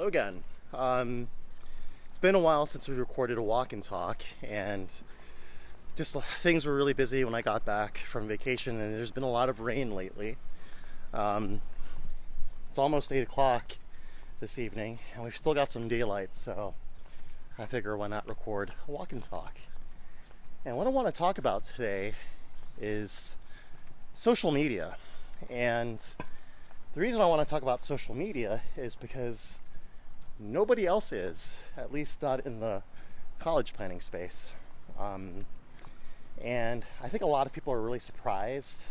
Hello again. It's been a while since we recorded a walk and talk, and just things were really busy when I got back from vacation, and there's been a lot of rain lately. Um, it's almost 8 o'clock this evening, and we've still got some daylight, so I figure why not record a walk and talk. And what I want to talk about today is social media. And the reason I want to talk about social media is because nobody else is, at least not in the college planning space. And I think a lot of people are really surprised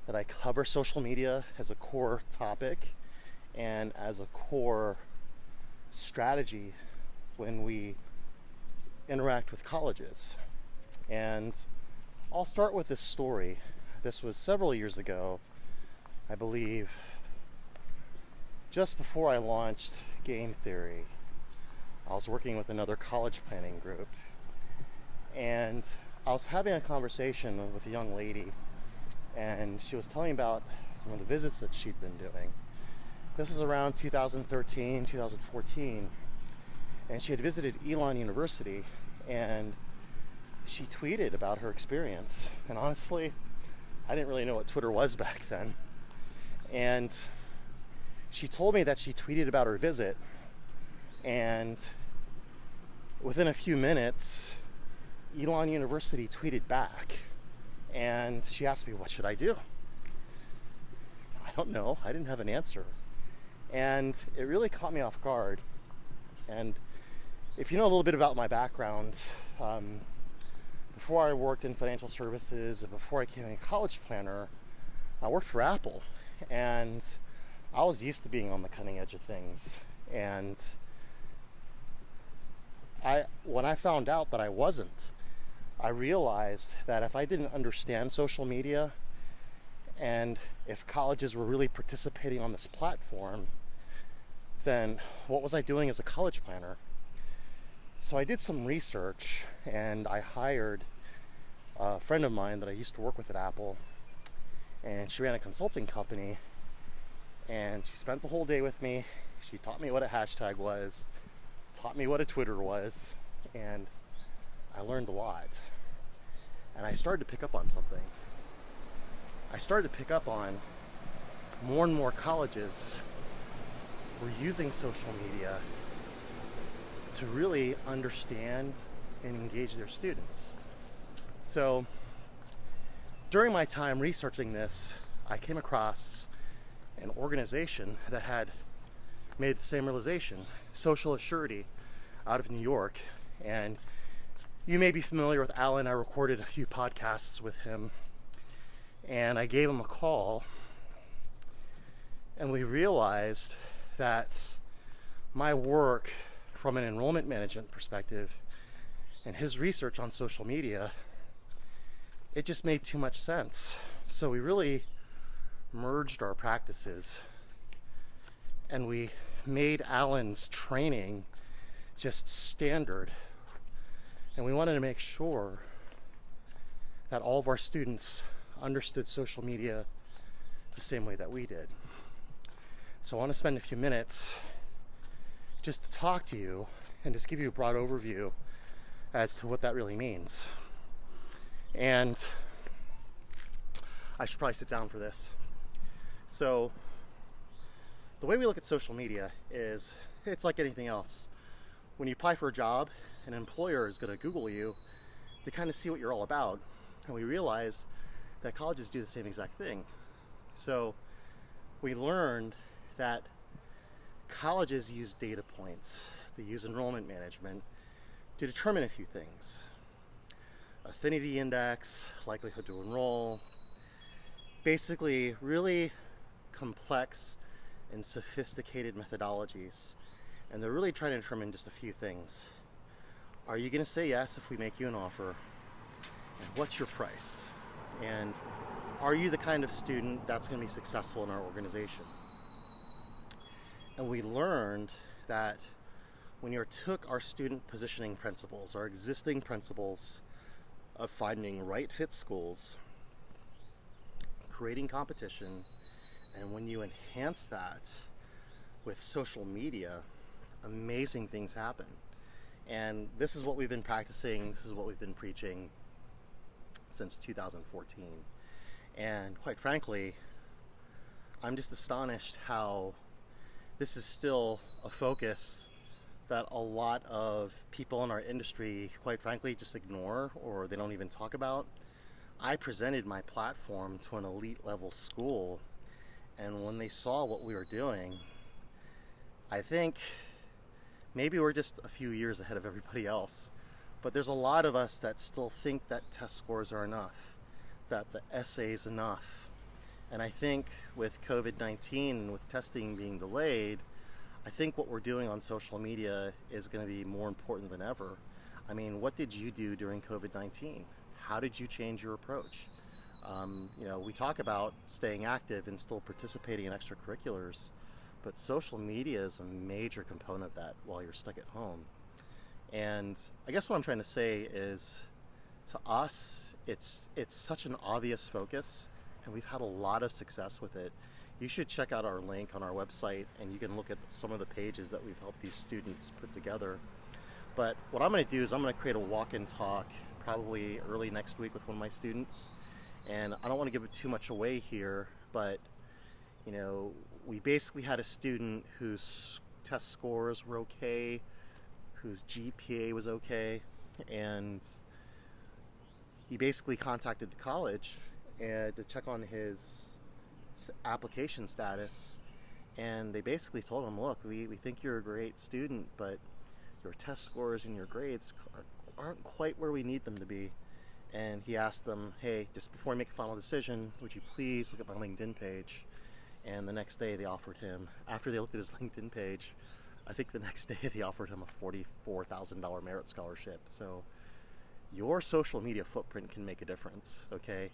that I cover social media as a core topic and as a core strategy when we interact with colleges. And I'll start with this story. This was several years ago, I believe, just before I launched Game Theory. I was working with another college planning group, and I was having a conversation with a young lady, and she was telling about some of the visits that she'd been doing. This was around 2013, 2014, and she had visited Elon University, and she tweeted about her experience. And honestly, I didn't really know what Twitter was back then. And she told me that she tweeted about her visit, and within a few minutes, Elon University tweeted back, and she asked me, what should I do? I don't know. I didn't have an answer. And it really caught me off guard. And if you know a little bit about my background, before I worked in financial services and before I became a college planner, I worked for Apple. And I was used to being on the cutting edge of things. And when I found out that I wasn't, I realized that if I didn't understand social media and if colleges were really participating on this platform, then what was I doing as a college planner? So I did some research, and I hired a friend of mine that I used to work with at Apple, and she ran a consulting company, and she spent the whole day with me. She taught me what a hashtag was, taught me what a Twitter was, and I learned a lot. And I started to pick up on something. I started to pick up on more and more colleges were using social media to really understand and engage their students. So during my time researching this, I came across an organization that had made the same realization, Social Assurity, out of New York. And you may be familiar with Alan. I recorded a few podcasts with him, and I gave him a call, and we realized that my work from an enrollment management perspective and his research on social media, it just made too much sense. So we really merged our practices, and we made Alan's training just standard. And we wanted to make sure that all of our students understood social media the same way that we did. So I want to spend a few minutes just to talk to you and just give you a broad overview as to what that really means. And I should probably sit down for this. So the way we look at social media is it's like anything else. When you apply for a job, an employer is going to Google you to kind of see what you're all about. And we realize that colleges do the same exact thing. So we learned that colleges use data points. They use enrollment management to determine a few things. Affinity index, likelihood to enroll, basically really complex and sophisticated methodologies. And they're really trying to determine just a few things. Are you going to say yes if we make you an offer? And what's your price? And are you the kind of student that's going to be successful in our organization? And we learned that when you took our student positioning principles, our existing principles of finding right fit schools, creating competition, and when you enhance that with social media, amazing things happen. And this is what we've been practicing, this is what we've been preaching since 2014. And quite frankly, I'm just astonished how this is still a focus that a lot of people in our industry, quite frankly, just ignore or they don't even talk about. I presented my platform to an elite level school, and when they saw what we were doing, I think maybe we're just a few years ahead of everybody else. But there's a lot of us that still think that test scores are enough, that the essay is enough. And I think with COVID-19 and with testing being delayed, I think what we're doing on social media is going to be more important than ever. I mean, what did you do during COVID-19? How did you change your approach? We talk about staying active and still participating in extracurriculars, but social media is a major component of that while you're stuck at home. And I guess what I'm trying to say is, to us, it's such an obvious focus, and we've had a lot of success with it. You should check out our link on our website, and you can look at some of the pages that we've helped these students put together. But what I'm going to do is I'm going to create a walk-in talk probably early next week with one of my students. And I don't want to give it too much away here, but we basically had a student whose test scores were okay, whose GPA was okay, and he basically contacted the college and to check on his application status, and they basically told him, look, we think you're a great student, but your test scores and your grades aren't quite where we need them to be. And he asked them, hey, just before I make a final decision, would you please look at my LinkedIn page? And the next day they offered him, after they looked at his LinkedIn page, I think the next day they offered him a $44,000 merit scholarship. So your social media footprint can make a difference, okay?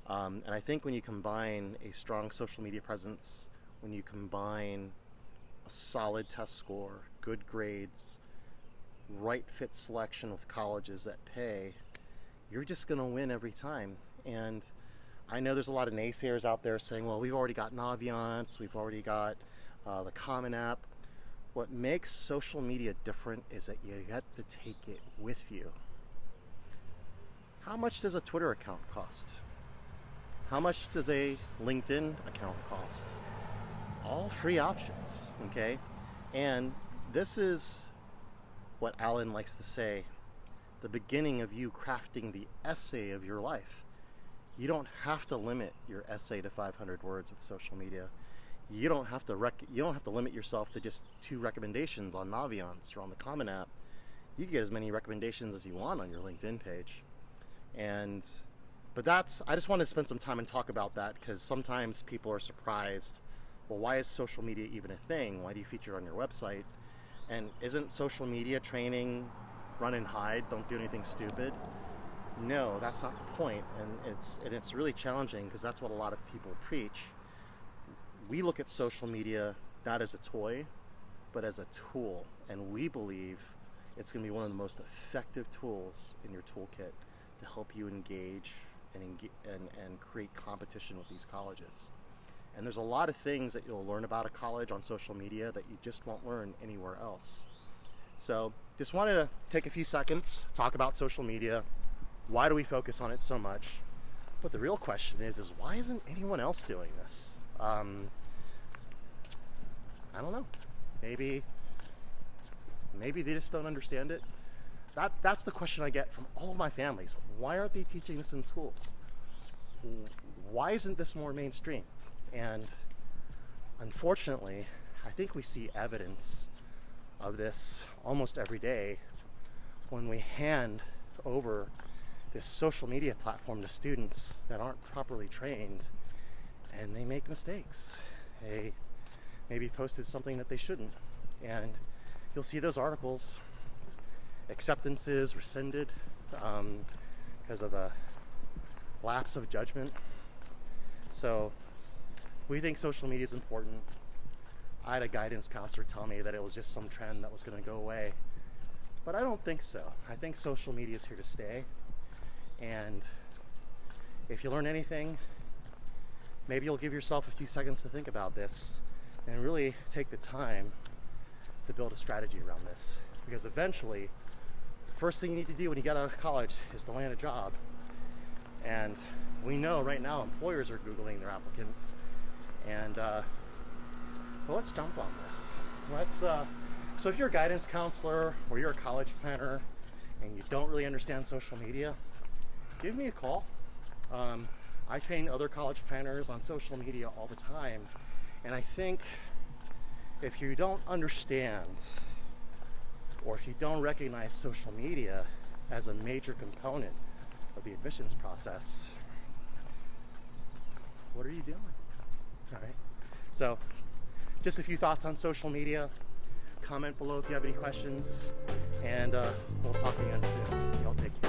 And I think when you combine a strong social media presence, when you combine a solid test score, good grades, right fit selection with colleges that pay, you're just going to win every time. And I know there's a lot of naysayers out there saying, well, we've already got Naviance, we've already got the Common App. What makes social media different is that you get to take it with you. How much does a Twitter account cost? How much does a LinkedIn account cost? All free options, okay? And this is what Alan likes to say, the beginning of you crafting the essay of your life. You don't have to limit your essay to 500 words with social media. You don't have to limit yourself to just 2 recommendations on Naviance or on the Common App. You can get as many recommendations as you want on your LinkedIn page. But I just want to spend some time and talk about that, because sometimes people are surprised, well, why is social media even a thing? Why do you feature it on your website? And isn't social media training run and hide, don't do anything stupid? No, that's not the point. And it's really challenging, because that's what a lot of people preach. We look at social media not as a toy, but as a tool. And we believe it's going to be one of the most effective tools in your toolkit to help you engage and create competition with these colleges. And there's a lot of things that you'll learn about a college on social media that you just won't learn anywhere else. So just wanted to take a few seconds, talk about social media. Why do we focus on it so much? But the real question is why isn't anyone else doing this? I don't know. Maybe they just don't understand it. That's the question I get from all of my families. Why aren't they teaching this in schools? Why isn't this more mainstream? And unfortunately, I think we see evidence of this almost every day when we hand over this social media platform to students that aren't properly trained, and they make mistakes. They maybe posted something that they shouldn't, and you'll see those articles, acceptances rescinded because of a lapse of judgment. So we think social media is important. I had a guidance counselor tell me that it was just some trend that was going to go away, but I don't think so. I think social media is here to stay, and if you learn anything, maybe you'll give yourself a few seconds to think about this and really take the time to build a strategy around this, because eventually, first thing you need to do when you get out of college is to land a job. And we know right now employers are Googling their applicants. And well, let's jump on this. So if you're a guidance counselor or you're a college planner and you don't really understand social media, give me a call. I train other college planners on social media all the time. And I think if you don't understand, or if you don't recognize social media as a major component of the admissions process, what are you doing? All right. So just a few thoughts on social media. Comment below if you have any questions, and we'll talk again soon. Y'all take care.